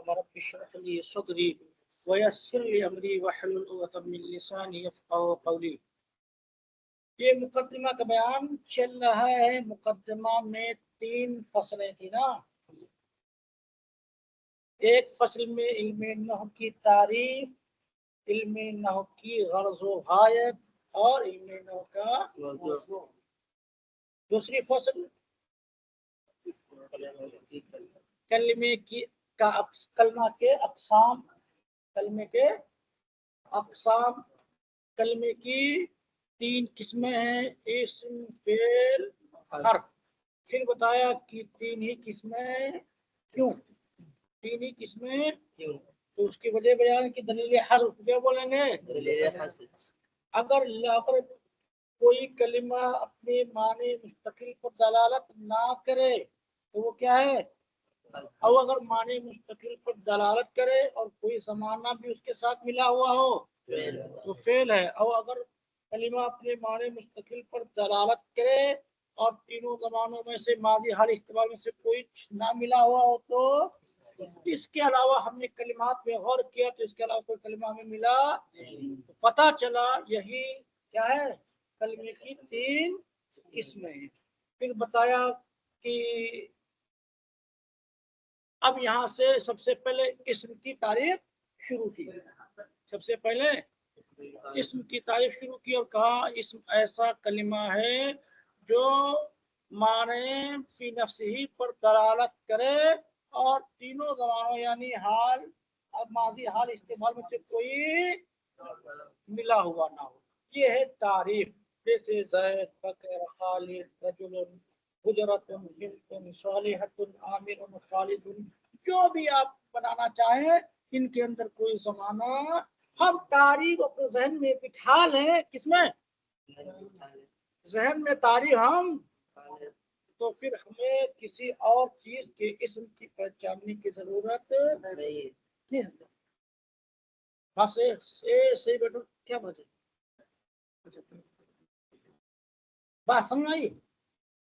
Rabbi इश्रह ली सदरी व यस्सिर ली अमरी वहलुल उक़दतम मिन लिसानी यफ़क़हू क़ौली। ये मुकद्दमा का बयान चल रहा है। मुकद्दमा में 3 फसलें थी ना। एक फसल में इल्मे नहव की तारीफ, इल्मे नहव की गर्ज़ व गायत और इल्मे नहव का मौज़ू। दूसरी फसल कलमे की कलमा के अक़साम, कलमे के अक़साम। कलमे की 3 किस्में हैं, इस्म, फ़िल, हर्फ। फिर बताया कि 3 ही किस्में क्यों, 3 ही किस्में क्यों, तो उसकी वजह बयान की दलील हर्फ क्या बोलेंगे, दलील हर्फ। अगर कोई कलिमा अपने माने मुस्तकिल पर दलालत ना करे तो वो क्या है, और अगर माने मुस्तकिल पर दलालत करे और कोई ज़माना भी उसके साथ मिला हुआ हो तो फेल है। और अगर कलिमा अपने माने मुस्तकिल पर दलालत करे और तीनों ज़मानों में से मादी हाल इस्तेमाल में से कोई ना मिला हुआ हो तो इसके अलावा हमने कलिमात में गौर किया तो इसके अलावा कोई कलिमा हमें मिला तो पता चला यही क्या है, कलिमे की 3 किस्में हैं। फिर बताया कि अब यहाँ से सबसे पहले इस्म की तारीफ शुरू की। सबसे पहले इस्म की तारीफ शुरू की और कहा इस्म ऐसा कलिमा है जो माने फी नफ्सिही पर दलालत करे और तीनों ज़मानों यानी हाल और मादी हाल इस्तेमाल में से कोई मिला हुआ ना हो। ये है तारीफ। जैसे ज़ैद, बकर, खालिद, रजुलन, हुजरतुन, हिंदुन, सालिहतुन, आमिरुन, खालिदुन, जो भी आप बनाना चाहें इनके अंदर कोई ज़माना हम तारीफ अपने जहन में बिठा लें, किसमें, जहन में तारीफ हम, तो फिर हमें किसी और चीज के इस्म की पहचानने की जरूरत नहीं। बस सही बेटो, क्या बात है, बात समझ आई।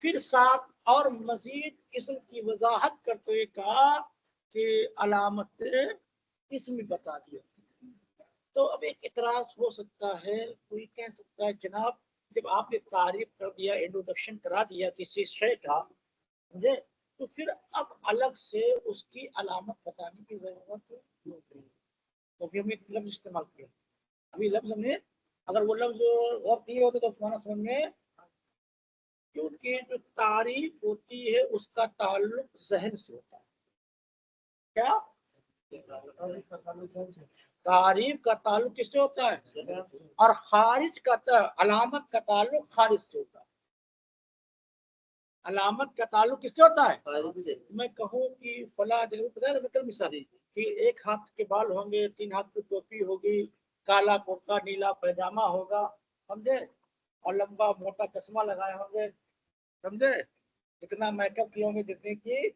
फिर साथ और मजीद इस्म की वजाहत करते हुए कहा कि अलामत इस्म बता दिया। तो अब एक इतराज हो सकता है, कोई कह सकता है जनाब जब आपने तारीफ कर दिया, इंट्रोडक्शन करा दिया किसी शय का, समझे, तो फिर अब अलग से उसकी अलामत बताने की जरूरत नहीं। तो फिर हमने लफ्ज इस्तेमाल किया। अभी लफ्ज हमने, अगर वो लफ्ज गौर किए होते तो फौरन समझ में, क्योंकि जो तारीफ होती है उसका ताल्लुक जहन से होता है। क्या तारीफ का ताल्लुक किससे होता है, और खारिज का अलामत का ताल्लुक खारिज से होता है। अलामत का ताल्लुक किससे होता है, मैं कहूँ कि फला जगह मिसाल कि एक हाथ के बाल होंगे, 3 हाथ की टोपी होगी, काला कुर्ता नीला पैजामा होगा, समझे, और लंबा मोटा चश्मा लगाए होंगे, समझे, इतना मेकअप किए होंगे जितने की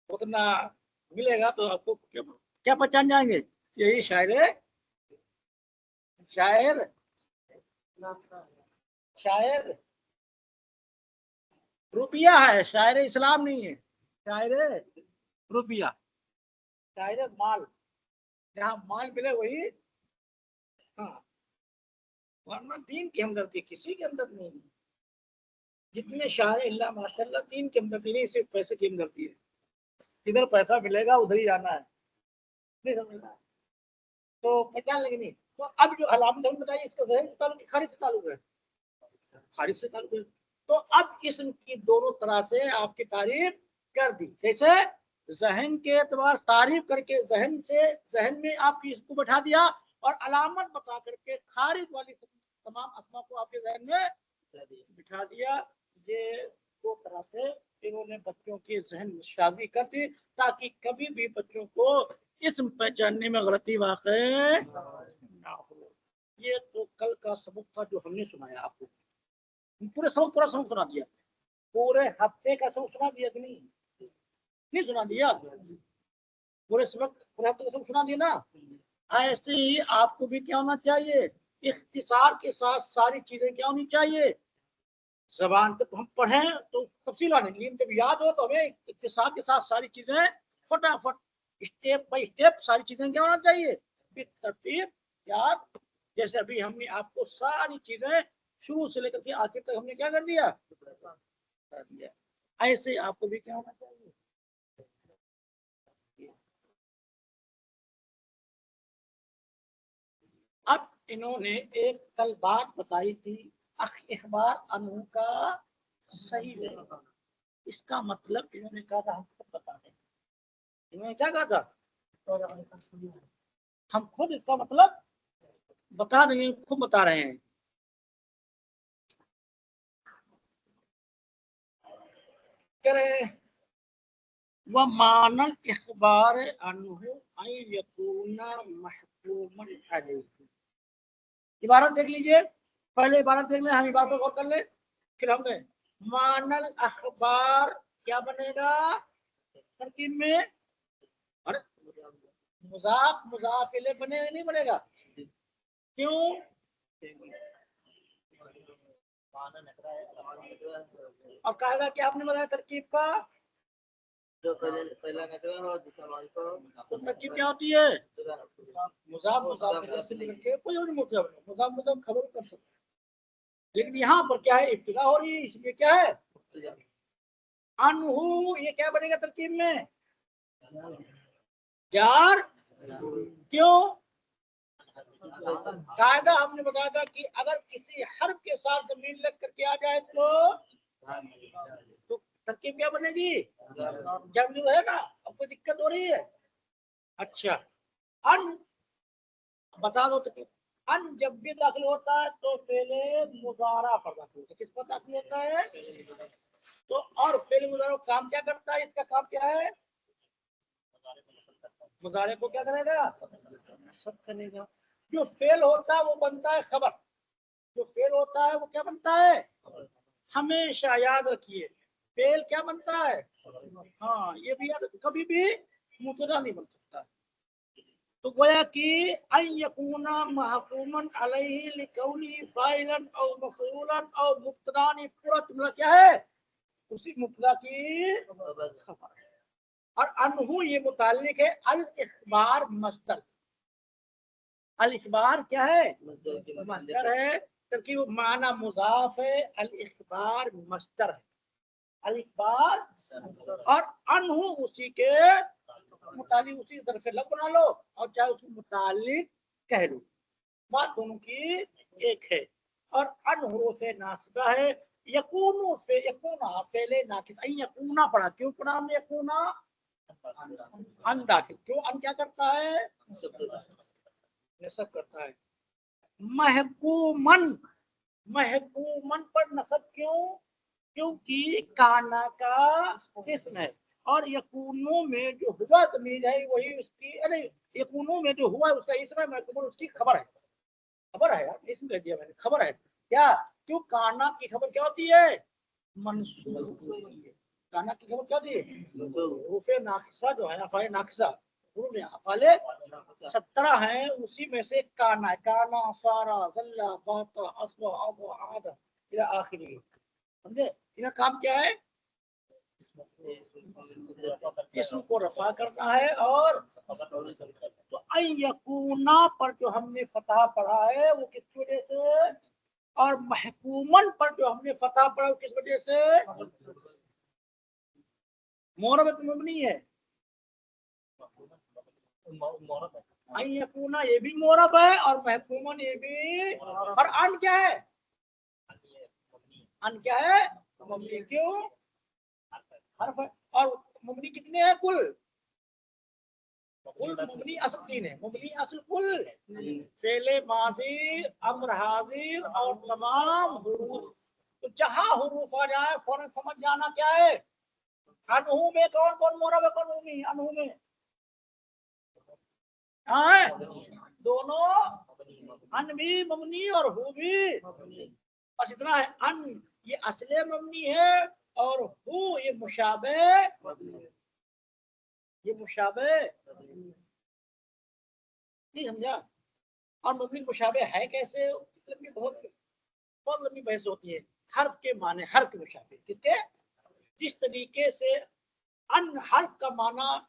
उतना मिलेगा तो आपको क्या पहचान जाएंगे, यही शायर है। शायर शायर रुपया है, शायर इस्लाम नहीं है। शायर रुपया, शायर माल, जहाँ माल मिले वही, हाँ, वरना दीन की हमदर्दी किसी के अंदर नहीं है। जितने शायर अल्लाह माशाल्लाह दीन की हमदर्दी नहीं, सिर्फ पैसे की हमदर्दी है। जिधर पैसा मिलेगा उधर ही जाना है, नहीं समझना है, तो पहचान लेंगे नहीं। तो अब जो अलामत बताइए इसका ज़हन से ताल्लुक खारिज से ताल्लुक है, खारिज से ताल्लुक है। तो अब इसम की दोनों तरह से आपकी तारीफ कर दी। कैसे, जहन के एतबार तारीफ करके जहन में आपकी इसको बैठा दिया और अलामत बता करके खारिज वाली तमाम अस्मा को आपके जहन में बिठा दिया। ये दो तरह से इन्होंने बच्चों की जहन शाजी कर दी ताकि कभी भी बच्चों को इसम पहचानने में गलती वाक़ई ना हो। ये तो कल का सबक था जो हमने सुनाया आपको। पूरा सबक सुना दिया, पूरे हफ्ते का सबक सुना दिया कि नहीं सुना दिया, पूरे हफ्ते का सबक सुना दिया ना। ऐसे ही आपको भी क्या होना चाहिए, इख्तिसार के साथ सारी चीजें क्या होनी चाहिए, जबान तक हम पढ़ें तो तफसील आने, लेकिन जब याद हो तो हमें इख्तिसार के साथ सारी चीजें फटाफट स्टेप बाय स्टेप सारी चीजें क्या होना चाहिए, तरतीब याद। जैसे अभी हमने आपको सारी चीजें शुरू से लेकर के आखिर तक हमने क्या कर दिया, बता दिया। ऐसे आपको भी क्या होना चाहिए। अब इन्होंने एक कल बात बताई थी, इखबार अनु का सही है। इसका मतलब इन्होंने कहा था हम खुद बता दें। इन्होंने क्या कहा था, हम खुद इसका मतलब बता देंगे, खुद बता रहे हैं। कह रहे वह मानल इखबार अनहु अन यकूना महकूमन अलैहि। इबारत देख लीजिए, पहले इबारत देख ले, हम इबारत को गौर कर ले, फिर हमने मानल अखबार क्या बनेगा तरकीब में, अरे मुजाफ मुजाफ इले बनेगा नहीं बनेगा, क्यों, और कायदा क्या आपने बताया तरकीब का, जो पहला नकरा हो दूसरा मारिफा हो, तो तरकीब क्या होती है, मुजाफ मुजाफ इले से लेकर के कोई और मुजाफ मुजाफ मुजाफ खबर कर सकते। लेकिन यहाँ पर क्या है, इब्तिदा हो रही है, इसलिए क्या है अनहु, ये क्या बनेगा तरकीब में, जार, क्यों, कायदा हमने बताया था कि अगर किसी हर्फ के साथ जमीन लग करके आ जाए तो तरकीब क्या बनेगी, जब है ना, अब कोई दिक्कत हो रही है। अच्छा, अन बता दो तरकीब, अन जब भी दाखिल होता है तो पहले मुजारा पर दाखिल होता है, किस पर दाखिल होता है, तो और पहले मुजारा काम क्या करता है, इसका काम क्या है, मुजारे को क्या करेगा, सब करेगा। जो फेल होता है वो बनता है खबर, जो फेल होता है वो क्या बनता है, हमेशा याद रखिए फेल क्या बनता है, हाँ ये भी याद, कभी भी मुबतदा नहीं बन सकता। तो गोया कि अन यकूना महकूमन अलैहि लिकौनी फाइलन औ मफऊलन औ मुब्तदान, पूरा जुमला क्या है, उसी मुब्तदा की खबर है। और अनहु ये मुताल्लिक है अल इखबार मस्दर, अल इखबार क्या है, मस्दर है, तरकीब माना मुजाफ है, अल इखबार मस्दर है, अल इखबार, और अनहु उसी के मुतालिक, उसी तरफ लग बना लो और चाहे उसके मुतालिक कह लो, बात दोनों की एक है। और अनहु से नासिबा है, यकूनु से यकूना फेले नाकिस, यकूना पढ़ा, क्यों पढ़ा हमने यकूना, अन दाखिल, क्यों अन क्या करता है, नसब करता है। महकूमन, महकूमन पर नसब क्यों, क्योंकि काना का इसम है, और यकूनो में जो हुआ जमीन है वही उसकी, अरे यकूनो में जो हुआ उसका इसम है, महकूमन उसकी खबर है, खबर है यार, इसम कह दिया मैंने, खबर है क्या, क्यों काना की खबर क्या होती है, मंसूब, काना की खबर क्या होती है, रूफे नाकिसा जो है, अफाए नाकिसा अफाले 17 है, उसी में से काना, काना सारा जल्ला बाता असवा अबा आदा इला आखिरी, समझे, इनका काम क्या है, इसम को रफा करना है। और तो यकूना पर जो हमने फतह पढ़ा है वो किस वजह से, और महकूमन पर जो हमने फतह पढ़ा वो किस वजह से, मोरब तो मबनी है, यकूना ये भी मोरब है और महकूमन ये भी, और अन क्या है, अन क्या है मबनी, क्यों हर्फ है, और मबनी कितने हैं कुल, कुल मबनी असल 3 है, मबनी असल कुल फेले माजी अम्र हाजिर और तमाम हुरूफ, तो जहां हुरूफ आ जाए फौरन समझ जाना क्या है, अनहु में कौन कौन मोरब है कौन मबनी, अनहु में हाँ दोनों, अन भी मबनी और हु भी, बस इतना है, अन ये असले मबनी है और हु ये मुशाबे, ये मुशाबे नहीं समझा, और मबनी मुशाबे है कैसे, लंबी बहुत बहुत लंबी बहस होती है, हर्फ के माने, हर्फ के मुशाबे किसके, जिस तरीके से अन हर्फ का माना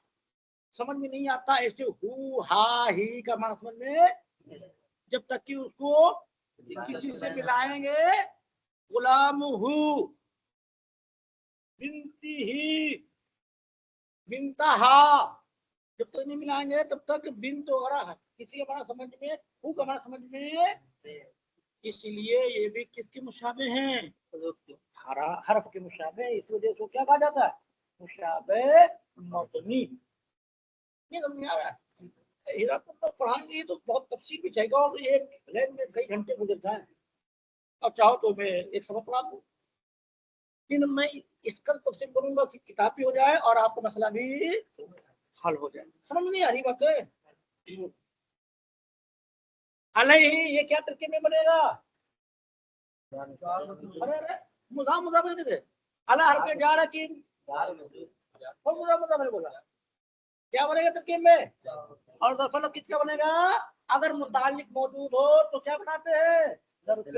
समझ में नहीं आता ऐसे हु हा ही का माना समझ में, जब तक कि उसको किसी से मिलाएंगे गुलाम हु, बिनती ही, बिनता हा, जब तक नहीं मिलाएंगे तब तक बिन्त वगैरह किसी का माना समझ में, हु का माना समझ में। इसलिए ये भी किसके मुशाबे हैं, हरफ के मुशाबे, इस वजह से क्या कहा जाता है मुशाबे मबनी। ये समझ में आ रहा है, हीरा तो पढ़ाएंगे तो बहुत तफसील भी चाहिए और एक लाइन में कई घंटे गुजरता है। अब चाहो तो मैं एक सबक पढ़ा दूं, लेकिन मैं इसका तफसील करूंगा कि किताब भी हो जाए और आपका मसला भी हल हो जाए। समझ में नहीं आ रही बात है। अलैहि ये क्या तरकीब में बनेगा, मुज़ाफ मुज़ाफ कैसे, अला हरफ जार की और मुज़ाफ मुज़ाफ मैंने बोला क्या बनेगा तरकीब में, और ज़र्फ़ किसका बनेगा, अगर मुताल्लिक मौजूद हो तो क्या बनाते हैं ज़र्फ़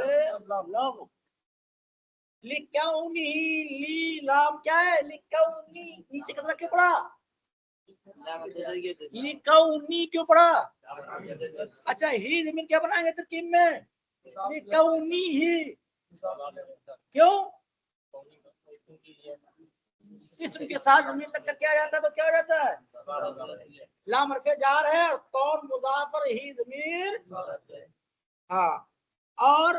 लिकाउनी, ली लाम क्या है लिकाउनी, नीचे कसरा क्यों पड़ा, लिकाउनी क्यों पड़ा। अच्छा ही जमीन क्या बनाएंगे तरकीब में, लिकाउनी ही, क्यों इसम के साथ जमीन तक क्या जाता है तो क्या हो जाता है लाम हरफ़े जार है और कौन मुज़ाफ और ही ज़मीर, हाँ और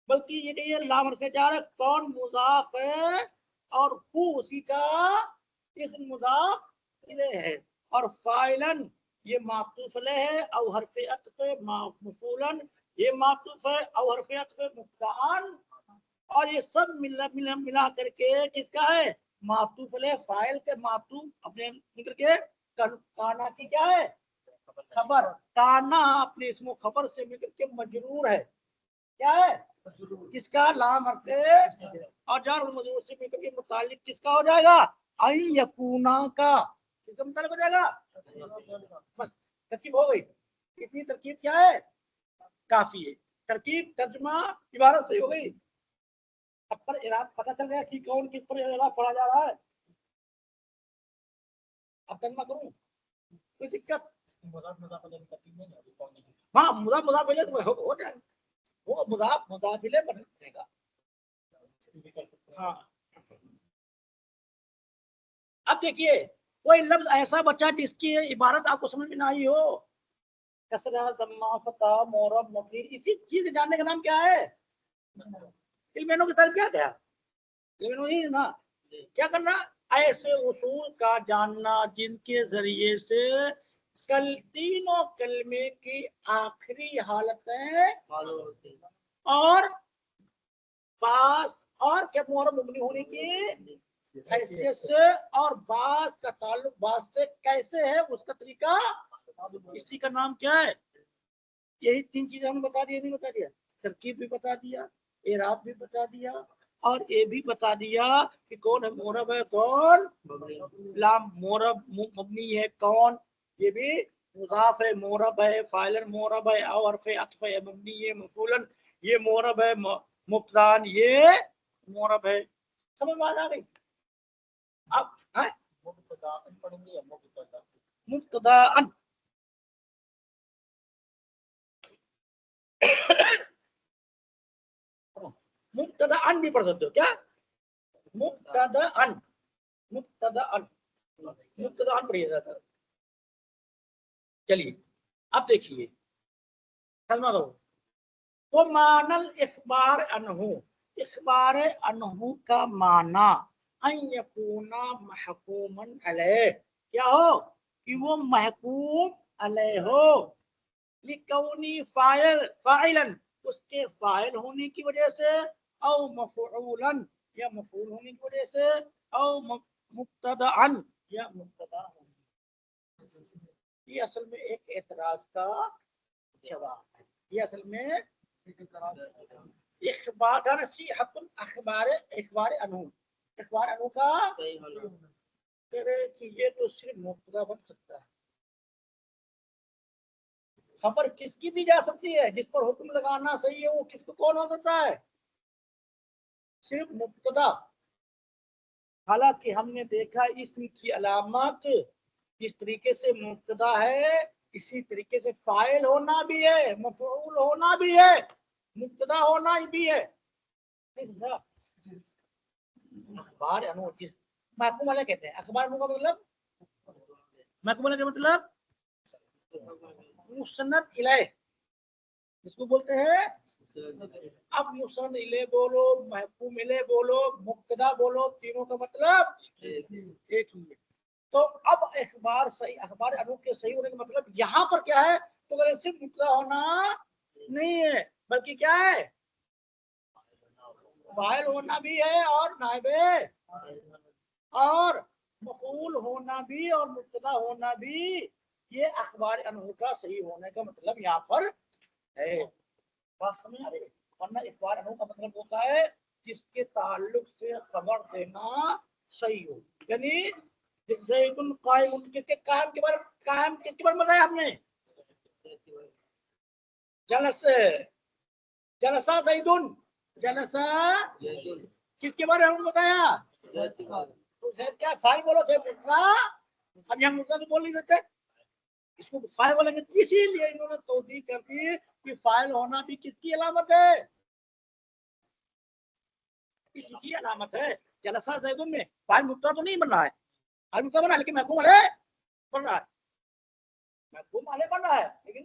बल्कि ये कहिए लाम हरफ़े जार है कौन मुज़ाफ है और हु उसी का इस्म मुज़ाफ इलैह है, और फाइलन ये मातूफ अलैह है और हरफ़े अत्फ़ मफ़ूलन ये मातूफ है और हरफ़े अत्फ़ मुफ़्तान, और ये सब मिला मिला मिला करके किसका है मातूफ अलैह, फाइल के मातूफ अपने निकल के काना की क्या है खबर, काना अपने इसमें खबर से मिलकर के मजरूर है, क्या है किसका लाम हरफ़े और जार और मजरूर से मिलकर के मुतालिक किसका हो जाएगा आई यकूना का, किसका मुतालिक हो जाएगा, बस तरकीब हो गई। इतनी तरकीब क्या है काफी है, तरकीब तर्जुमा इबारत से हो गई। अब पर इराद पता चल गया कि कौन किस पर इराद पढ़ा जा रहा है। अब तर्जुमा करूं कोई दिक्कत, हाँ मुज़ाफ मुज़ाफ इलैह तो हो जाएगा, वो मुज़ाफ मुज़ाफ इलैह बनेगा। हाँ अब देखिए कोई लफ्ज ऐसा बचा जिसकी इबारत आपको समझ में ना आई हो, कसरा दम्मा फता मोरब मफरी, इसी चीज जानने का नाम क्या है इल्म की तरफ क्या गया, इल्म ही ना क्या करना, ऐसे उसूल का जानना जिनके जरिए से कल तीनों कलमे की आखिरी हालतें और बास और क्या मोहर मुबनी होने की हैसियत से और बास का ताल्लुक बास से कैसे है उसका तरीका, इसी का नाम क्या है। यही तीन चीजें हमने बता दिया, नहीं बता दिया, तरकीब भी बता दिया, एराब भी बता दिया और ये भी बता दिया कि कौन है मोरब है कौन लाम मोरब मबनी है कौन, ये भी मुजाफ है मोरब है फाइलन मोरब है और हरफ़े अत्फ़ है मबनी है मफूलन ये मोरब है मुब्तदान ये मोरब है, समझ में आ गई। अब है मुब्तदाअन मुब्तदाअन भी पढ़ सकते हो क्या, मुब्तदाअन मुब्तदाअन मुब्तदाअन पढ़िए जाता है। चलिए अब देखिए समझ लो वो मानल इखबार अनहु, इखबार अनहु का माना अन यकूना महकूमन अलैह, क्या हो कि वो महकूम अलैह हो, लिकौनी फाइल फाइलन उसके फाइल होने की वजह से औ मफऊलन या मफऊल होने की वजह से औ मुब्तदाअन या मुब्तदा होने, ये असल में एक एतराज का जवाब है, ये असल में इखबार अखबार इखबार अनु, इखबार अनु का कि ये तो सिर्फ मुब्तदा बन सकता है, खबर किसकी दी जा सकती है जिस पर हुक्म लगाना सही है वो किसको कौन हो सकता है सिर्फ मुब्तदा, हालांकि हमने देखा इसम की अलामत जिस तरीके से मुब्तदा है इसी तरीके से फाइल होना भी है, मफऊल होना भी है, मुब्तदा होना भी है। अखबार अनु महकूम अलैह कहते हैं। अखबार अनु का मतलब, महकूम अलैह का मतलब मुसन्नद इलैह इसको बोलते हैं। अब मुसन्नद इलैह बोलो, महकूम इलैह बोलो, मुब्तदा बोलो, तीनों का मतलब एक ही है। तो अब अखबार सही, अखबार अनु के सही होने का मतलब यहाँ पर क्या है, तो अगर सिर्फ मुब्तदा होना नहीं है बल्कि क्या है, फाइल होना भी है और नाइबे और मफूल होना भी और मुब्तदा होना भी। ये अखबार अनहु का सही होने का मतलब यहाँ पर है। बात समझ आ रही है? वरना अखबार अनहु का मतलब होता है जिसके ताल्लुक से खबर देना सही हो। यानी ज़ैदुन कायमुन के कायम के बारे, कायम किसके बारे में बताया हमने, जलस जलसा ज़ैदुन, जलसा किसके बारे में हमने बताया, तो ज़ैद क्या फाइल बोलो थे मुब्तदा। अब यहाँ मुब्तदा तो बोल नहीं सकते, इसको फाइल बोलेंगे। इसीलिए इन्होंने तौज़ीह कर दी कि फाइल होना भी किसकी अलामत है, इसकी अलामत है। जलसा ज़ैदुन में फाइल मुब्तदा तो नहीं बन रहा है, फाइल मुब्तदा बना लेकिन महकूम अलैह बन रहा है, महकूम अलैह बन रहा है लेकिन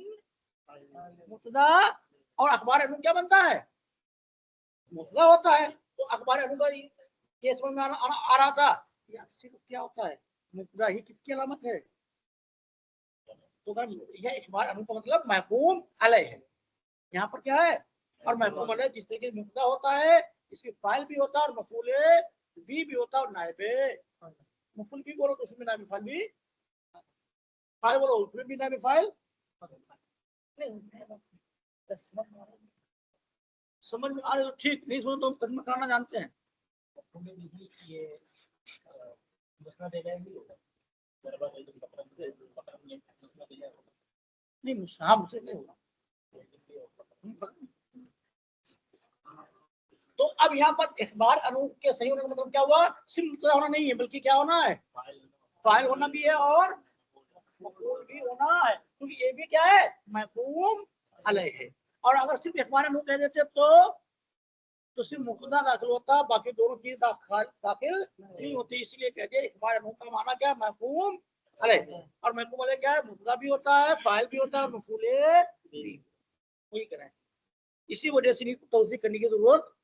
मुब्तदा। और अखबार अनु क्या बनता है, मुब्तदा होता है। तो अखबार अनु का ये समझ में आ रहा था क्या होता है, मुब्तदा ही किसकी अलामत है। तो अगर यह अखबार अनु का मतलब महकूम अलैह है, यहाँ पर क्या है, और महकूम अलैह जिस तरीके से मुब्तदा होता है इसकी फाइल भी होता है और मफूल भी होता है और नाइबे मफूल भी बोलो तो उसमें नाइबे फाइल भी, फाइल बोलो उसमें भी नाइबे फाइल नहीं। समझ में आ रहे हो, ठीक नहीं समझ तो हम तर्जुमा कराना जानते हैं। ये नहीं मुझसे नहीं होगा। तो अब यहाँ पर अखबार अनु के सही होने का मतलब क्या हुआ, सिर्फ मुब्तदा होना नहीं है बल्कि क्या होना है, फाइल होना भी है और मफूल भी होना है, क्योंकि ये भी क्या है, महकूम अलैह है। और अगर सिर्फ अखबार अनु कह देते तो सिर्फ मुब्तदा दाखिल होता, बाकी दोनों चीज दाखिल नहीं होती। इसलिए कह दिया अखबार अनु का माना क्या, महकूम अलैह। और महकूम अलैह क्या है, मुब्तदा भी होता है, फाइल भी होता है, मफूल भी। वही करें, इसी वजह से तौज़ीह करने की जरूरत।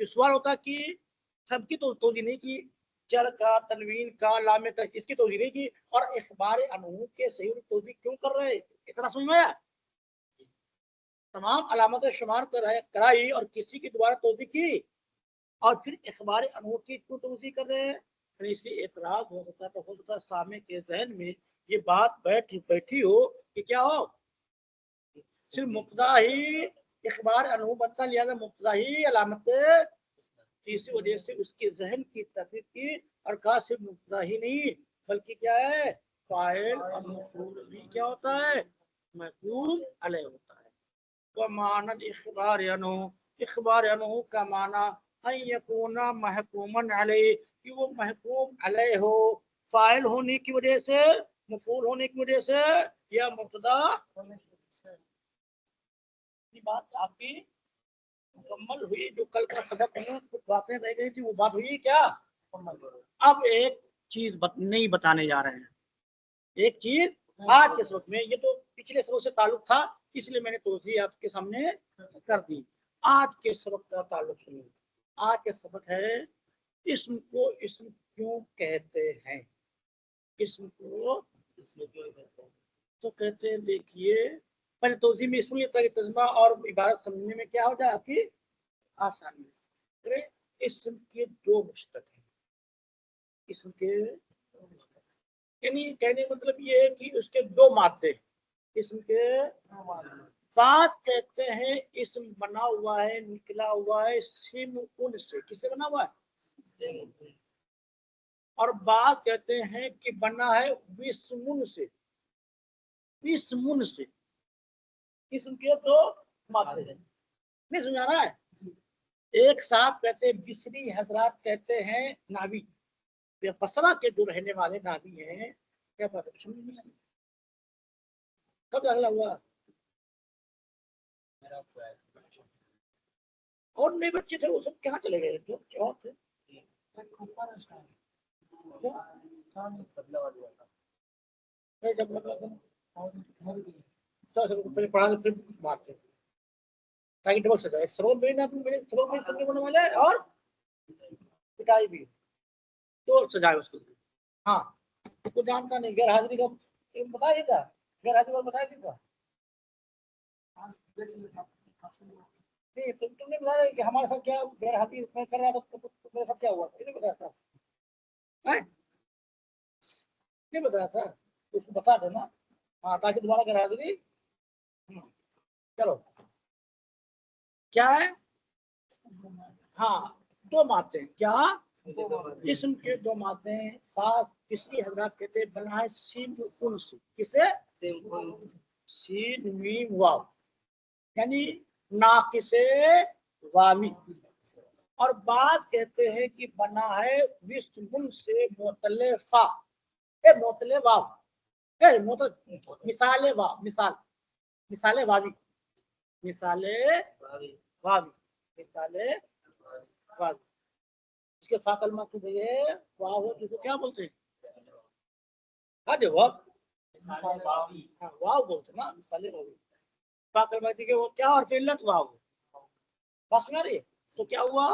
सवाल होता कि सबकी तो तौज़ीह नहीं की, जर का, तनवीन का, लामे का, इसकी तौज़ीह नहीं की, और अखबार अनहु के सही तौज़ीह क्यों कर रहे, इतना समझ में आया। तमाम अलामतें शुमार कराई और किसी की दोबारा तौज़ीह की और फिर अखबार अनहु की क्यों तौज़ीह कर रहे हैं। इसलिए एतराज हो सकता है, तो हो सकता है सामे के जहन में ये बात बैठी हो कि क्या हो, सिर्फ मुब्तदा ही अखबार अनहु बनता, लिहाजा मुब्तदा ही अलामत। इसी वजह से उसके जहन की तहकीक की और कहा सिर्फ मुब्तदा ही नहीं बल्कि क्या है, फाइल और मफूल भी क्या होता है, महकूम अलैह होता है। तो माना इखबार अनहु का माना यकूना महकूमन अलैह, कि वो महकूम अलैह हो, फाइल होने की वजह से, मफूल होने की वजह से, या मुब्तदा बात आपकी मुकम्मल हुई। जो कल का सबक में कुछ बातें रह गई थी वो बात हुई क्या। अब एक चीज नहीं बताने जा रहे हैं, एक चीज आज के सबक में, ये तो पिछले सबक से ताल्लुक था इसलिए मैंने तौज़ीह आपके सामने कर दी। आज के सबक का ताल्लुक सुनिए। आज के सबक है इस्म को इस्म क्यों कहते हैं, इस्म को इस्म क्यों कहते हैं। तो कहते हैं, देखिए पहले तौज़ीह में इसलिए ताकि तर्जुमा और इबारत समझने में क्या हो जाए आपकी आसानी। इस्म के दो मुश्तक हैं, इस्म के यानी कहने मतलब ये है कि उसके दो मादे, इस्म के पास कहते हैं इस्म बना हुआ है, निकला हुआ है सिम उन से, किससे बना हुआ है, और बात कहते हैं कि बना है विस्मुन से, विस्मुन से। इस्म के दो मादे नहीं समझा रहा है। एक साहब कहते हैं, बिसरी हजरात कहते हैं नावी, बसरा के जो रहने वाले नावी हैं क्या बात है, समझ नहीं आया। कब दाखिला हुआ? और नए बच्चे थे वो सब कहाँ चले गए? जो और थे पढ़ा फिर मारते ताकि डबल सजा, एक सरोज में होने वाले और पिटाई भी तो सजाए उसको। हाँ तो जानता नहीं, गैर हाजिरी का बताइए था, गैर हाजिरी का बताया था नहीं, तुमने बताया कि हमारे साथ क्या गैर हाजिरी मैं कर रहा था तो मेरे साथ क्या हुआ, नहीं बताया था? नहीं बताया था, उसको बता देना हाँ, ताकि दोबारा गैर हाजिरी। चलो क्या है? हाँ दो माते क्या? जिस्म के दो माते साथ किसकी हजरात कहते बना है सीन उन से, किसे? सीन मीम वाव, यानी नाकिसे वावी। और बात कहते हैं कि बना है विस्मुन से मोतले फा, मोतले वाव, मिसाले वाव, मिसाले वावी, मिसाले वावी, मिसाले वावी। इसके फा कलमा की जगह वाव हो जिसको क्या बोलते हैं? हाँ जवाब हाँ वाव बोलते ना, मिसाले वावी। फा कलमा की वो क्या और फिल्लत वाव बस में रही। तो क्या हुआ?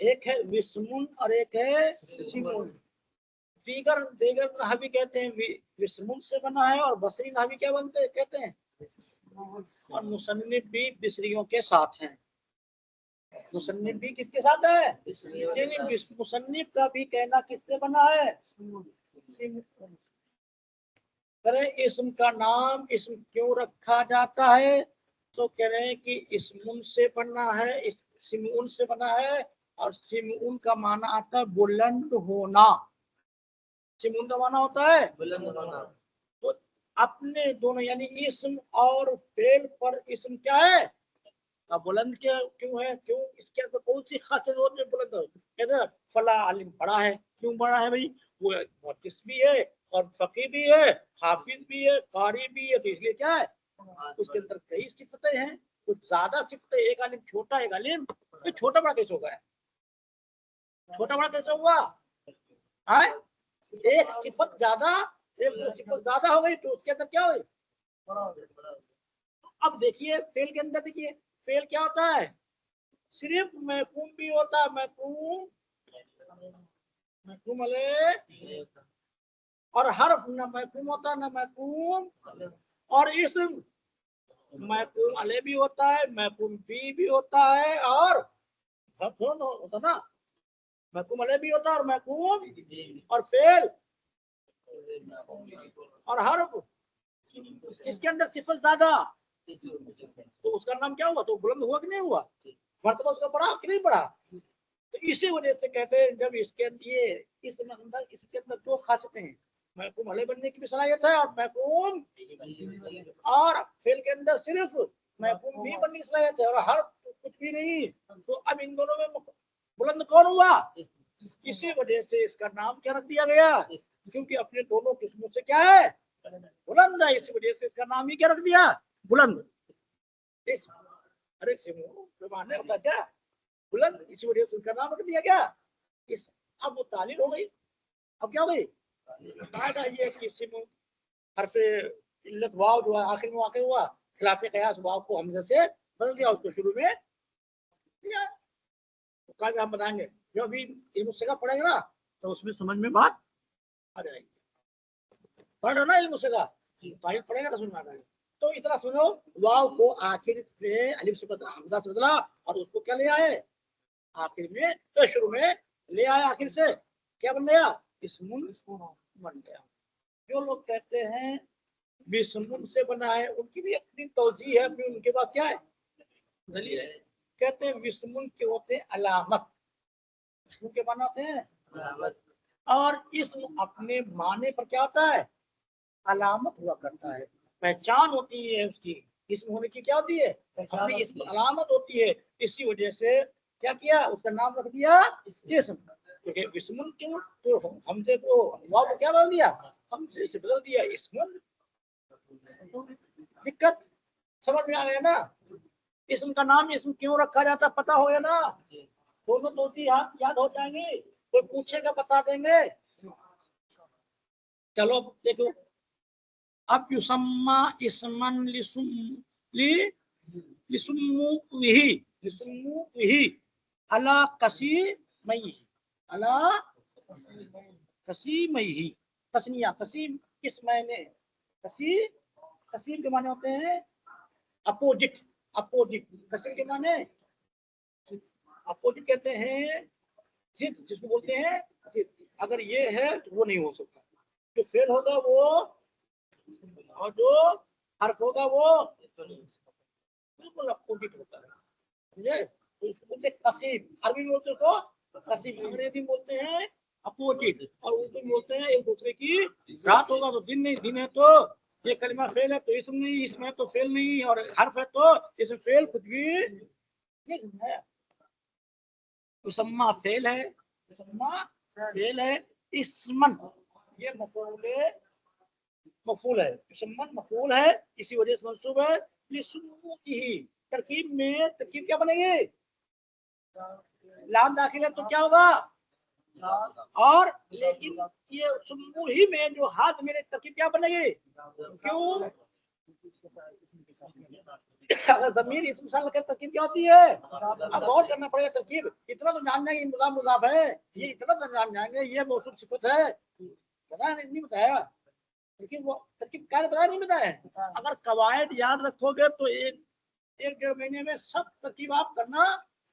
एक है विस्मुन और एक है सिमुन। दीगर दीगर नहवी कहते हैं विस्मुन से बना है, और बसरी नहवी क्या बनते कहते हैं? और मुसन्निफ भी बिसरियों के साथ हैं। मुसन्निफ भी किसके साथ है? यानी मुसन्निफ का भी कहना किससे बना है? करें इस्म का नाम इस्म क्यों रखा जाता है? तो कह रहे हैं कि इस्मुन से बना है, सिमुन से बना है, और सिमुन का माना आता है बुलंद होना। सिमुन का माना होता है बुलंद होना। तो अपने दोनों यानी इस्म और फेल पर इस्म क्या है? बुलंद क्या क्यों है? क्यों इसके अंदर कौन सी खासियत होती है बुलंद? कहते फला आलिम बड़ा है, क्यों बड़ा है भाई? वो मुहद्दिस भी है और फकीह भी है, हाफिज भी है, कारी भी है, तो इसलिए क्या है उसके अंदर कई सिफतें हैं, कुछ ज्यादा सिफतें। एक आलिम छोटा, एक आलिम तो छोटा बड़ा कैसे होगा? छोटा बड़ा कैसे हुआ है? एक सिफत ज्यादा, एक दो सिफत ज्यादा हो गई तो उसके अंदर क्या हुई? अब देखिए फेल के अंदर देखिए, फेल क्या होता है? सिर्फ महकूम भी होता है, महकूम महकूम अले, और हर्फ न महकूम होता न महकूम, और इस्म महकूम अले भी होता है, महकूम भी होता है, और होता ना, महकूम अले भी होता है और महकूम, और फेल और हर्फ इसके अंदर सिफत ज्यादा, तो उसका नाम क्या हुआ? तो बुलंद हुआ कि नहीं हुआ? मर्तबा उसका बढ़ा कि नहीं बढ़ा? तो इसी वजह से कहते हैं जब इसके ये इसके अंदर दो खासियतें हैं, महकूम अले बनने की भी सलाहियत है, और महकूम और फेल के अंदर सिर्फ महकूम भी बनने की सलाहियत है, और हर कुछ भी नहीं। तो अब इन दोनों में बुलंद कौन हुआ? इसी वजह से इसका नाम क्या रख दिया गया? क्योंकि अपने दोनों किस्मों से क्या है? बुलंद है, इसी वजह से इसका नाम ही क्या रख दिया? बुलंद। अरे मानने होता क्या बुलंद, इसी वजह से उसका नाम रख दिया गया। इस अब वो तालील हो गई। अब क्या हो गई? कायदा ये कि सिम हरफ इल्लत वाव जो है आखिर में वाक़ हुआ, खिलाफ कयास वाव को हमज़े से बदल दिया, उसको शुरू में दिया। तो कायदा हम बताएंगे जो अभी इल्म सिगा पढ़ेगा ना तो उसमें समझ में बात आ जाएगी। पढ़ रहे ना इल्म सिगा, तारीफ पढ़ेगा तो समझ में आ जाएगा। तो इतना सुनो, वाव को आखिर में अलिफ से बदला, हमज़ा से बदला, और उसको क्या ले आए आखिर में, तो शुरू में ले आया, आखिर से क्या बन गया? इस्मुन बन गया। जो लोग कहते हैं विस्मुन से बना है उनकी भी अपनी तौजीह है, अपनी उनके पास क्या है दलील है। कहते हैं विस्मुन के होते हैं अलामत, विस्मुन के माना होते हैं अलामत, और इसम अपने माने पर क्या होता है? अलामत हुआ करता है, पहचान होती है उसकी। इसम होने की क्या होती है? पहचान, इसम अलामत होती है। इसी वजह से क्या किया? उसका नाम रख दिया इसम। क्योंकि इस्मुन क्यों, तो हमसे तो वाव को क्या बदल दिया, हमसे से बदल दिया इस्मुन। दिक्कत समझ में आ गया ना। इसम का नाम इसम क्यों रखा जाता पता हो गया ना। दोनों दो याद हो जाएंगे, कोई पूछेगा बता देंगे। चलो देखो, अब युसम्मा इसमन लिसुम्मुही अला कसीमई, अला कसीमई, तस्निया कसीम किस मायने, कसीम के माने होते हैं अपोजिट, अपोजिट। कसीम के माने अपोजिट कहते हैं जिद, जिसको बोलते हैं जिद। अगर ये है तो वो नहीं हो सकता, जो फेल होगा वो, और जो हर्फ होगा वो बिल्कुल अपोजिट होता है, समझे। तो इसको बोलते हैं कसीम, अरबी में बोलते हैं तो कसीम, अंग्रेजी में बोलते हैं अपोजिट, और उर्दू में बोलते हैं एक दूसरे की। रात होगा तो दिन नहीं, दिन है तो ये कलिमा फेल है तो इसम नहीं, इसमें तो फेल नहीं, और हर्फ है तो इसमें फेल कुछ भी नहीं है। युसम्मा फेल है, युसम्मा फेल है, इस्मन ये मफूल है, युसम्मन मफूल है, इसी वजह से मंसूब है। लिसुम्मुही तरकीब में, तरकीब क्या बनेगी, लाम दाखिल है तो क्या होगा, और लेकिन ये सुम्मुही में जो हाथ मेरे तरकीब क्या बनेगी, क्यों, अगर जमीर इसम साल का तरकीब क्या होती है, अब गौर करना पड़ेगा तरकीब। इतना तो जान जाएंगे मुजाफ मुजाफ है, ये इतना तो जान जाएंगे ये मौसूफ सिफत है, पता नहीं बताया, लेकिन वो तरकीब क्या बताया, नहीं बताया। अगर कवायद याद रखोगे तो एक एक डेढ़ महीने में सब तरकीब आप करना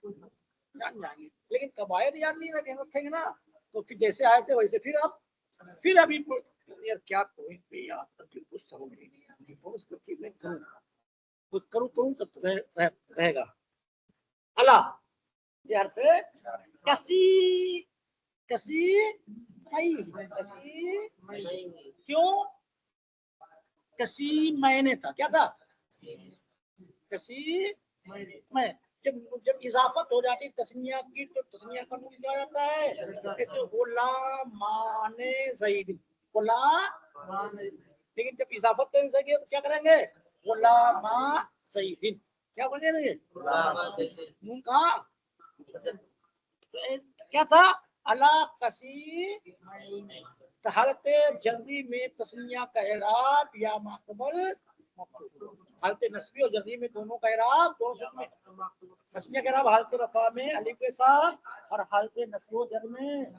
जान जाएंगे, लेकिन कवायद याद नहीं रखेंगे ना, तो फिर जैसे आए थे वैसे फिर आप, फिर अभी यार क्या कोई याद तरकीब कुछ समझ नहीं आती, उस तरकीब में करूँ रहेगा। अला यार पे कसी, कसी मई, कसी क्यों, कसी मैंने था, क्या था, कसी मैं, जब जब इजाफत हो जाती तस्निया की तो तस्निया का नून क्या जाता है, जैसे गुलामाने ज़ैद, गुलाम, लेकिन जब इजाफत करेंगे तो क्या करेंगे, गुलामा ज़ैद, क्या बोलेंगे नून कहा, क्या था, अला कसी हालत जल्दी में तस्निया का एराब या माकबल, हालत नस्बी और जल्दी में दोनों का एराब, दोनों में तस्निया का एराब हालत रफा में अलिफ के साथ, और हालत नस्ब व जर में,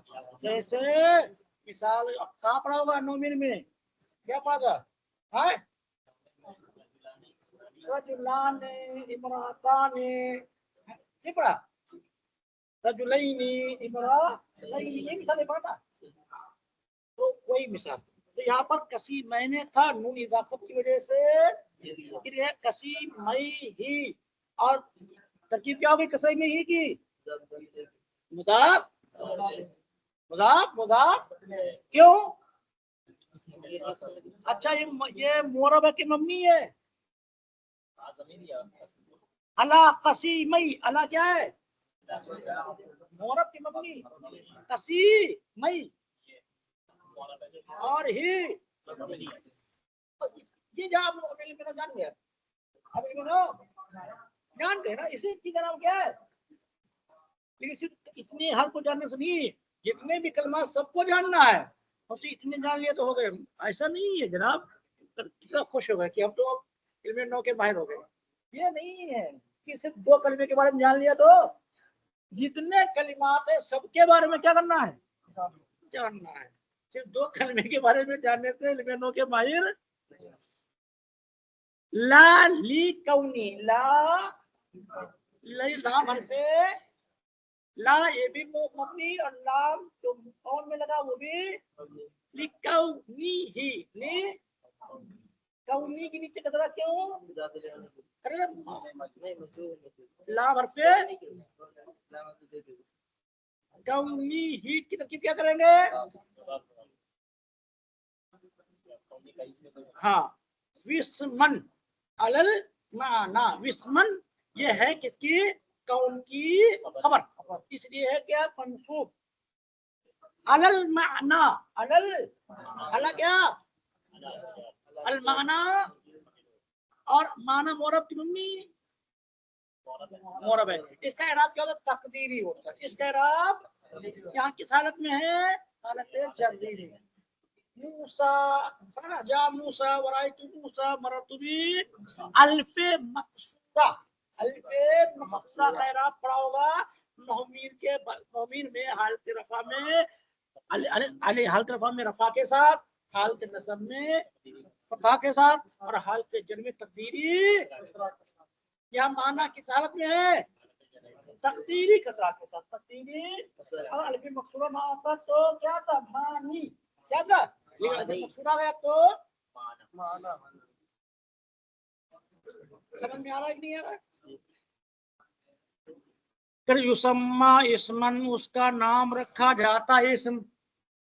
जैसे मिसाल कहाँ पढ़ा होगा नौमीन में, क्या पढ़ा था, है रजुलाने इमराताने, नहीं पढ़ा, रजुलैनी इमरातैनी, ये मिसाल पढ़ा था, तो वही मिसाल। तो यहाँ पर कसी मैंने था, नून इजाफत की वजह से फिर है कसी मई ही, और तरकीब क्या हो गई कसी में ही की, मुदाफ मुदाफ मुदाफ, क्यों, अच्छा ये मोरब है कि मम्मी है, अला कसी मई, अला क्या है, मोरब की मम्मी, कसी मई, और ही ये जब मेरा जान गया, अब जान गए ना, इसी चीज का नाम क्या है, लेकिन सिर्फ इतने हर को जानने से नहीं, जितने भी कलमा सबको जानना है, और तो इतने जान लिए तो हो गए, ऐसा नहीं है जनाब। कितना खुश हो गए कि हम तो इल्म नौ के माहिर हो गए, ये नहीं है कि सिर्फ दो कलमे के बारे में जान लिया, तो जितने कलिमात है सबके बारे में क्या करना है, जानना है। सिर्फ दो कलमे के बारे में जानने से इल्म नौ के माहिर। ला ली कौनी, ला लाम हरफे ला, ये भी मबनी, और लाम जो कौन में लगा वो भी लिकौनी ही, ली कौनी के नीचे कतरा क्यों, लाम हरफे कौनी ही की तरकीब क्या करेंगे, हाँ विस्मन अलल माना, विस्मन ये है किसकी, कौन की खबर, इसलिए है क्या मंसूब, अलल माना, अलल अला क्या, अल माना, और माना मोरब की मम्मी मोरब है। इसका इराब क्या होता है, तकदीरी होता है। इसका इराब यहाँ किस हालत में है, हालत जल्दी। मूसा जा मूसा वराइतु मूसा मरतु बी अल्फे मकसूरा, अल्फे मकसूरा का इराब पड़ा होगा नौमीन में हालत रफा में, अली हालत रफा में रफा के साथ, हालत नसब में फतह के साथ, और हालत जर में तकदीरी। या माना किस हालत में है, तकदीरी कसरा के साथ, तकदीरी। और अल्फे मकसूरा ना आता तो क्या था, मानी, क्या था, मकसूरा गया तो माना। समझ में आ रहा है कि नहीं आ रहा है। युसम्मा इसमन, उसका नाम रखा जाता है। इसम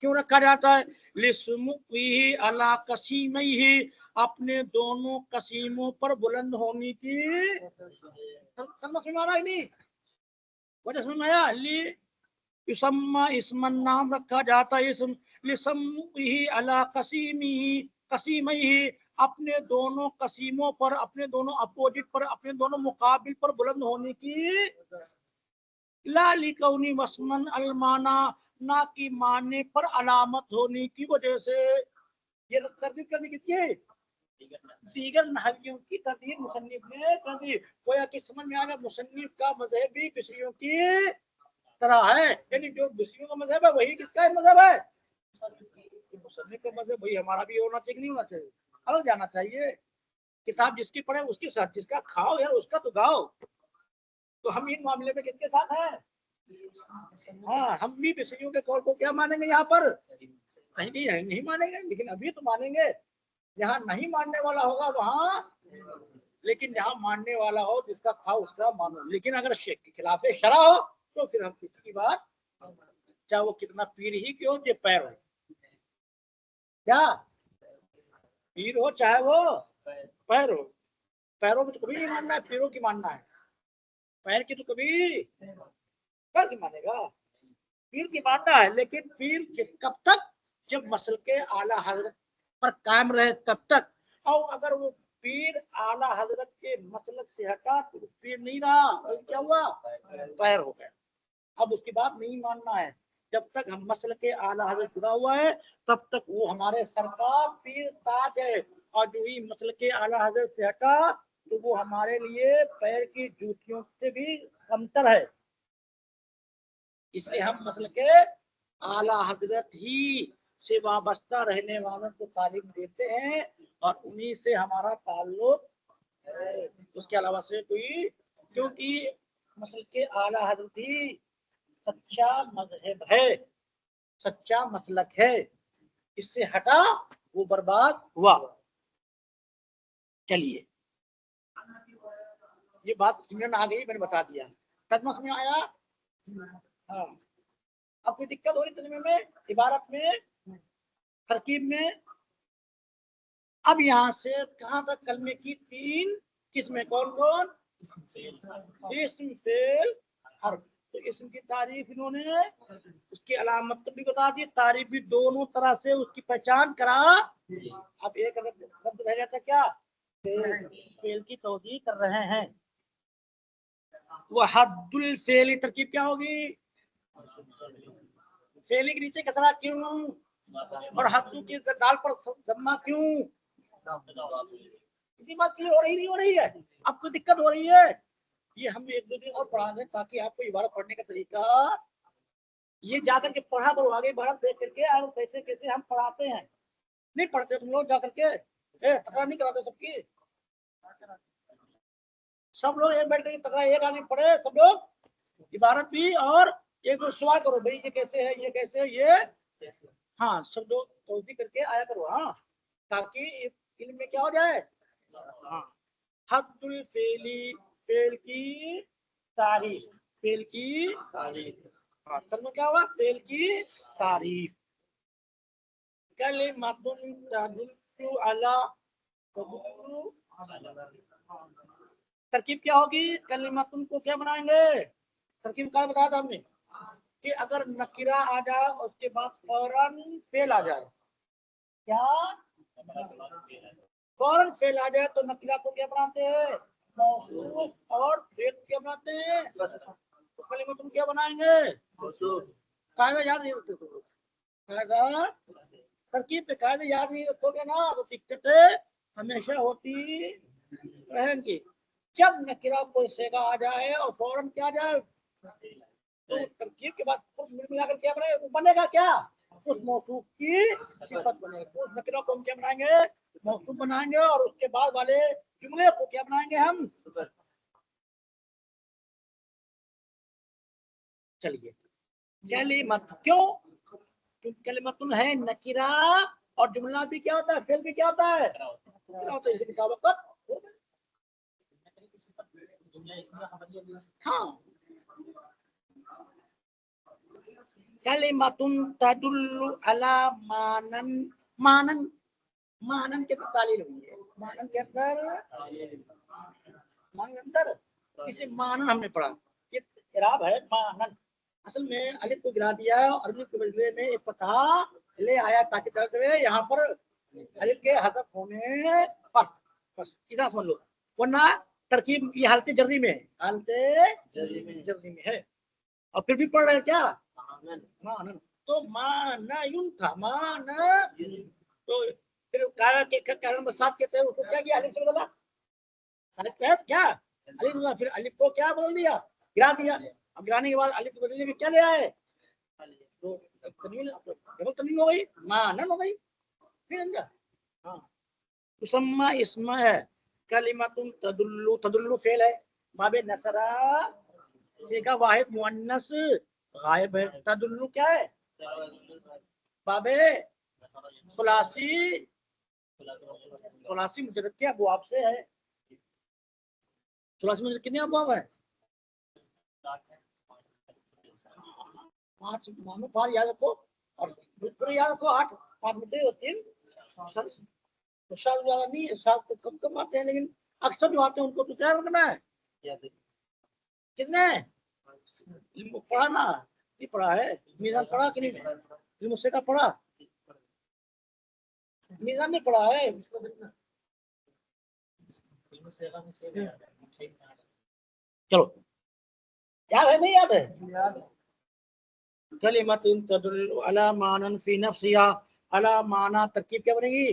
क्यों रखा जाता है, लिस्मुही अला कसीमही, अपने दोनों कसीमों पर बुलंद होने की। समझ में आ रहा है नहीं, वजह समझ में आया। युसम्मा इसमन, नाम रखा जाता है इसम, लिस्मुही अला कसीमही, कसीमही, अपने दोनों कसीमों पर, अपने दोनों अपोजिट पर, अपने दोनों मुकाबिल पर बुलंद होने की। ला लिकौनी वस्मन अलमाना, ना की माने पर अलामत होने की वजह से। ये तरदीद करने की है, दीगर नहवियों की तरदीद मुसन्निफ ने कर दी। गोया कि समझ में आ गया मुसन्निफ का मजहब भी बिसरियों की तरह है, यानी जो बिसरियों का मजहब है वही किसका मजहब है, मुसन्निफ का मजहब वही हमारा भी होना चाहिए, नहीं होना चाहिए, अलग जाना चाहिए। किताब जिसकी पढ़े उसके साथ, जिसका खाओ यार उसका तो गाओ। तो हम इन मामले में किसके साथ हैं, हाँ हम भी बिसरियों के कौल को क्या मानेंगे, यहाँ पर कहीं नहीं मानेंगे, लेकिन अभी तो मानेंगे। जहाँ नहीं मानने वाला होगा वहां, लेकिन जहाँ मानने वाला हो, जिसका खाओ उसका मानो। लेकिन अगर शेख के खिलाफ शरा हो तो फिर हम किसी की बात, चाहे वो कितना पीर ही क्यों, जो पैर हो, क्या पीर हो चाहे वो पैर हो, पैरों की तो कभी नहीं मानना है, पीरों की मानना है। पैर की तो कभी पैर की मानेगा, पीर की मानना है। लेकिन पीर कब तक, जब मसल के आला हजरत पर कायम रहे तब तक। और अगर वो पीर आला हजरत के मसलक से हटा तो पीर नहीं रहा, और क्या हुआ, पैर हो गया। अब उसकी बात नहीं मानना है। जब तक हम मसल के आला हजरत जुड़ा हुआ है तब तक वो हमारे सरकार पीर ताज है, और जो ही मसल के आला हजरत से हटा तो वो हमारे लिए पैर की जूतियों से भी कमतर है। इसलिए हम मसल के आला हजरत ही से वाबस्ता रहने वालों को तालीम देते हैं, और उन्हीं से हमारा ताल्लुक है, उसके अलावा से कोई। क्योंकि मसल के आला हजरत ही सच्चा मजहब है, सच्चा मसलक है। इससे हटा वो बर्बाद हुआ। चलिए ये बात समझ में आ गई, मैंने बता दिया, तर्जुमा समझ में आया। हाँ, अब कोई दिक्कत हो रही तर्जुमे में, इबारत में, तरकीब में। अब यहाँ से कहाँ तक कलमे की तीन किस्में, कौन कौन, इस्म फेल हर्फ। तो इस्म की तारीफ इन्होंने, उसकी अलामत भी बता दी, तारीफ भी दोनों तरह से उसकी पहचान करा। अब एक शब्द रह जाता क्या, फेल की तौजीह कर रहे हैं। वह हद्दुल फेल, तरकीब क्या होगी, फेली के नीचे कसरा क्यों, और हद्दू की दाल पर जम्मा क्यों, बात क्लियर हो रही नहीं हो रही है, आपको दिक्कत हो रही है। ये हम एक दो दिन और पढ़ा दें ताकि आपको इबारत पढ़ने का तरीका, ये जाकर के पढ़ा करो, आगे इबारत देख करके और कैसे कैसे हम पढ़ाते हैं। नहीं पढ़ते तुम लोग जाकर के, तकरार नहीं कराते सबकी, सब लोग एक बैठ कर तकरार एक आदमी पढ़े, सब लोग इबारत भी, और एक दो सवाल करो, भाई ये कैसे है, ये कैसे है, ये हाँ सब लोग तौजीह करके आया करो। हाँ, ताकि इल्म में क्या हो जाए। हाँ, हद्दुल फेली, फेल की तारीफ, फेल की तारीफ। हाँ, तब क्या हुआ, फेल की तारीफ। कलिमतुन तदुल्लु अला, तरकीब क्या होगी, कलिमतुन को क्या बनाएंगे, तरकीब क्या बताया था हमने, कि अगर नकीरा आ जाए उसके बाद फौरन फेल आ जाए, क्या फौरन फेल आ जाए तो नकीरा को क्या बनाते हैं, मौसूफ, और फेल क्या बनाते हैं, तो कलिमतुन क्या बनाएंगे, कायदा याद नहीं रखते तुम लोग, कायदा तरकीब पे कायदे याद नहीं रखोगे ना तो दिक्कतें हमेशा होती रहेंगी। जब नकीरा कोई सेगा आ जाए और फौरन क्या जाए, तो तरकीब के बाद मिल मिलाकर क्या बनेगा, बनेगा क्या, उस मौसूफ की सिफत बनेगी। उस नकीरा को हम क्या बनाएंगे, मौसूफ बनाएंगे, और उसके बाद वाले जुमले को क्या बनाएंगे हम, चलिए कलिमत, क्यों, क्योंकि कलिमतुन है नकीरा, और जुमला भी क्या होता है, फेल भी क्या होता है, क्या होता है, इसी मुताबिक हाँ। कलिमतुन तदुल्लु अला मानन, मानन, मानन के तालील हुई है, मानन के अंदर, मानन के अंदर किसी मानन हमने पढ़ा, ये इराब है मानन, असल में अलिफ को गिरा दिया और अलिफ के बदले में एक फतहा ले आया ताकि दर्द रहे यहाँ पर अलिफ के हज़फ होने पर, बस इतना समझ लो, वरना तरकीब ये हालत जर्री में है, हालत जर्री में है, और फिर भी पढ़ रहे हैं क्या, मानन, तो मानयुन था, मान, तो फिर काया के कारण बसात कहते हैं उसको क्या किया, अलिफ से बदला, अलिफ क्या, अलिफ फिर अलिफ को क्या बदल दिया, गिरा दिया, अब गिराने के बाद अलिफ के बदले में क्या ले आए, तो तनवीन, डबल तनवीन हो गई, मानन हो गई, फिर समझा, हाँ, तुसम्मा इसम है, कलिमतुन तदुल्लु, तदुल्लु फेल है, बाबे नसरा सेगा वाहिद मुअन्नस गायब है, तदुल्लु क्या है, बाबे खुलासी, खुलासी मुजरद के अबवाब से है, खुलासी मुजरद कितने अबवाब है, 5 मानो, 5 याद रखो, और पूरे याद रखो, 8 5 मुद्दे और 3 शर्त, तो शायद ज्यादा नहीं है, शायद तो कम कम आते हैं, लेकिन अक्सर जो आते हैं उनको तो क्या रखना है, कितने पढ़ा ना, नहीं पढ़ा है, मीजान पढ़ा कि नहीं, मुझसे का पढ़ा, मीजान नहीं पढ़ा है, चलो याद है, नहीं याद है, कलिमतुन तदुल्लु अला मानन फी नफ्सिहा, अला माना तरकीब क्या बनेगी,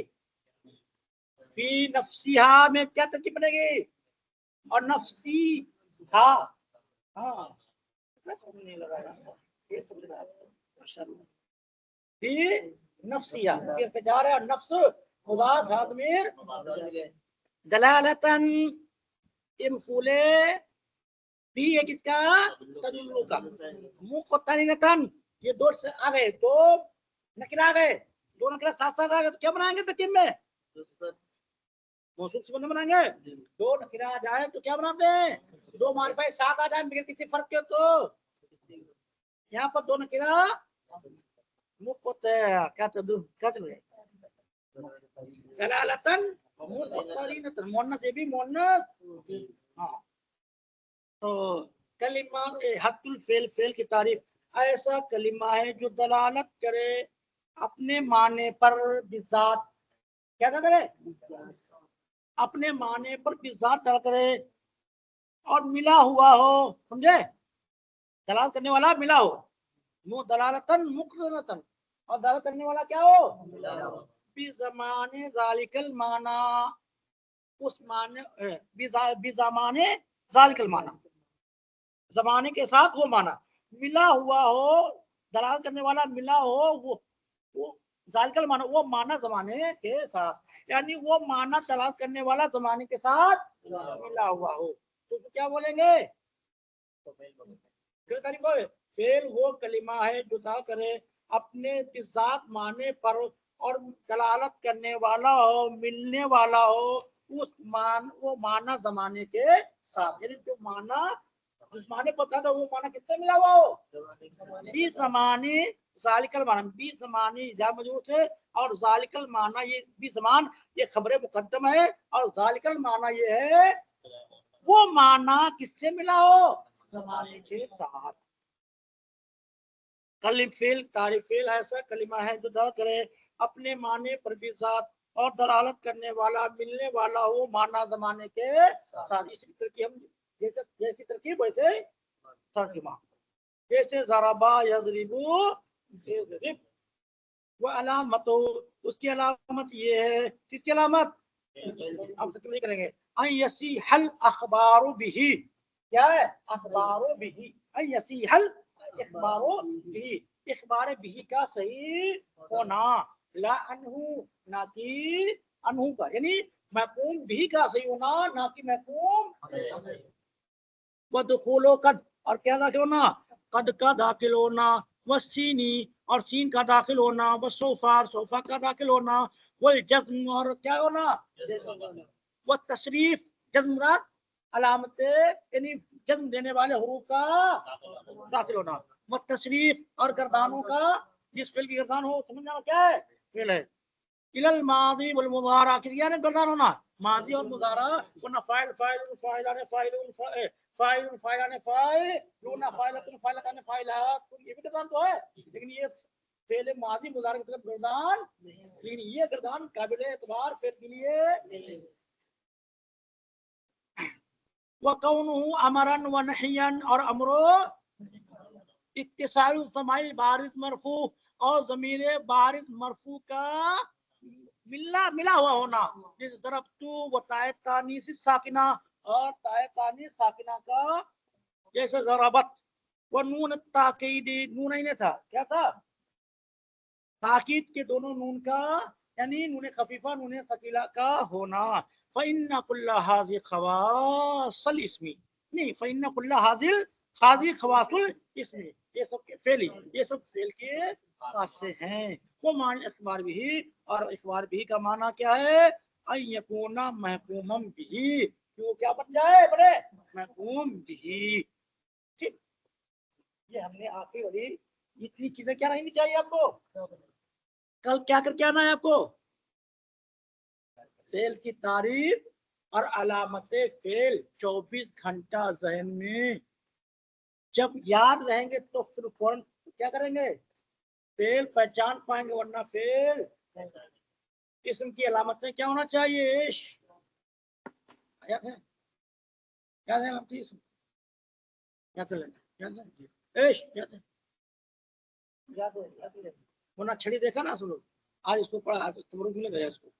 फी नफ्सिहा में क्या तरकीब बनेगी, और नफ्सी हा, हाँ नहीं लगा ये समझ रहा है, फी नफ्सिहा फिर पे जा रहा है, नफ्स मुदाफ आदमीर दलालतन, ये मफूले भी है किसका, तदुल्लु का, मुक़तरिनतन, ये दो से आ गए, दो नकरा आ गए, दो नकरा साथ साथ आ गए तो क्या बनाएंगे तरकीब में, मौसूफ से बनाएंगे, दो नकरा आ जाए तो क्या बनाते हैं, दो मारिफा एक साथ आ जाए बगैर किसी फर्क के, तो यहाँ पर दो नकरा मुक़त क्या क्या चल रहा है, दलालतन मुक़तरिनतन, मुअन्नस ये भी मुअन्नस, हाँ, तो कलिमा हत्तुल फेल, फेल की तारीफ, ऐसा कलिमा है जो दलालत करे अपने माने पर बिजात, क्या करे, अपने माने पर बिजात दल करे, और मिला हुआ हो, समझे, दलाल करने वाला मिला हो, मुँह दलालतन मुक़तरतन, और दलाल करने वाला क्या हो, बी जमाने जालिकल माना, उस माने बी जमाने जालिकल माना, जमाने के साथ वो माना, मिला हुआ हो, दलाल करने वाला मिला हो, वो जालिकल माना, वो माना जमाने के साथ, यानी वो माना दलाल करने वाला जमाने के साथ मिला हुआ हो, तो क्या बोलेंगे, फेल वो कलिमा है जो दलाल करे अपने बिजात माने पर, और दलालत करने वाला हो, मिलने वाला हो उस मान, वो माना जमाने के साथ, यानी जो माना जिस माने पर था वो माना किससे मिला हुआ हो, बीस जमाने जालिकल माना, बीस जमाने जा मजबूर से, और जालिकल माना ये बीस जमान ये खबर मुकद्दम है, और जालिकल माना ये है वो माना किससे मिला हो, जमाने के साथ, कलिम फेल तारीफ फेल ऐसा कलिमा है जो दर्ज करे अपने माने पर भी साथ और दलालत करने वाला मिलने वाला हो माना जमाने के साथ। इसी तरकीब हम जैसी तरकीब वैसे तर्जुमा। जैसे ज़राबा यज़रिबु यज़रिब, वो अलामत उसकी अलामत ये है, किसकी अलामत? अब तकलीफ करेंगे। अन यसी हल अखबारो बिही, क्या है? अखबारो बिही, अन यसी हल अखबारो बिही, इखबार बिही का सही होना, ला अनहु ना कि अनहु का, यानी महकूम बिही का सही होना ना कि महकूम। व दुखूलो कद, और क्या दाखिल होना? कद का दाखिल होना, व सीनी, और सीन का दाखिल होना, व सोफा, सोफा का दाखिल होना, वल जज्म, और क्या होना? व तशरीफ, जज्म रात अलामत यानी जज्म देने वाले हरूफ का दाखिल होना, व तशरीफ, और गर्दानों का, जिस फिल की गर्दान हो समझना क्या है? फिल है। इलल मादी वल मुदारा, किस यानी गर्दान होना? मादी और मुदारा, वरना फाइल फाइल फाइलाने फाइलुन फाइलुन फाइलाने फाइलुना फाइलतुन फाइलताने फाइलात, ये भी गर्दान तो है, लेकिन ये फेल मादी मुदारा की तरफ गर्दान, लेकिन ये गर्दान काबिल एतबार फेल के लिए। व कौनुहु अमरन व नहियन, और अमरो इत्तिसाल समाइल बारिज मरफू, और ज़मीर बारिज मरफू का मिला मिला हुआ होना, जिस तरफ तू व तायतानी से साकिना, और तायतानी साकिना का, जैसे ज़राबत, वो नून ताकीदी, नून ही नहीं था, क्या था? ताकीद के दोनों नून का, यानी नून खफीफा नून सकीला का होना। फ़इन्ना कुल्ला हाज़िल खवासल इस्मी, नहीं फ़इन्ना कुल्ला हाज़िल खाज़ी खवासुल इस्मी, ये सब के फेली, ये सब फेल के खासे हैं। वो मान इख्बार भी, और इख्बार भी का माना क्या है? अन यकूना महकूमम बिही, क्यों क्या बन जाए? बने महकूम बिही। ठीक, ये हमने आखिरी वाली इतनी चीजें क्या नहीं चाहिए आपको? कल क्या करके आना है आपको? फेल की तारीफ और अलामत फेल 24 घंटा जहन में, जब याद रहेंगे तो फिर फौरन क्या करेंगे? फेल पहचान पाएंगे, वरना फेल। किस्म की अलामतें क्या होना चाहिए? याद है? याद है आपकी? याद है? याद है? याद है? याद है? याद है? वरना छड़ी देखा ना सुनो, आज इसको पढ़ा, आज तबरुक मिल गया इसको।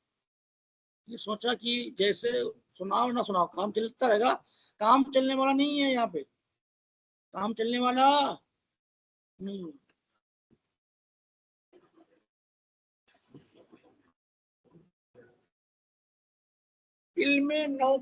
ये सोचा कि जैसे सुनाओ ना सुनाओ, काम चलता रहेगा। काम चलने वाला नहीं है यहाँ पे, काम चलने वाला नहीं। इल्मे नौ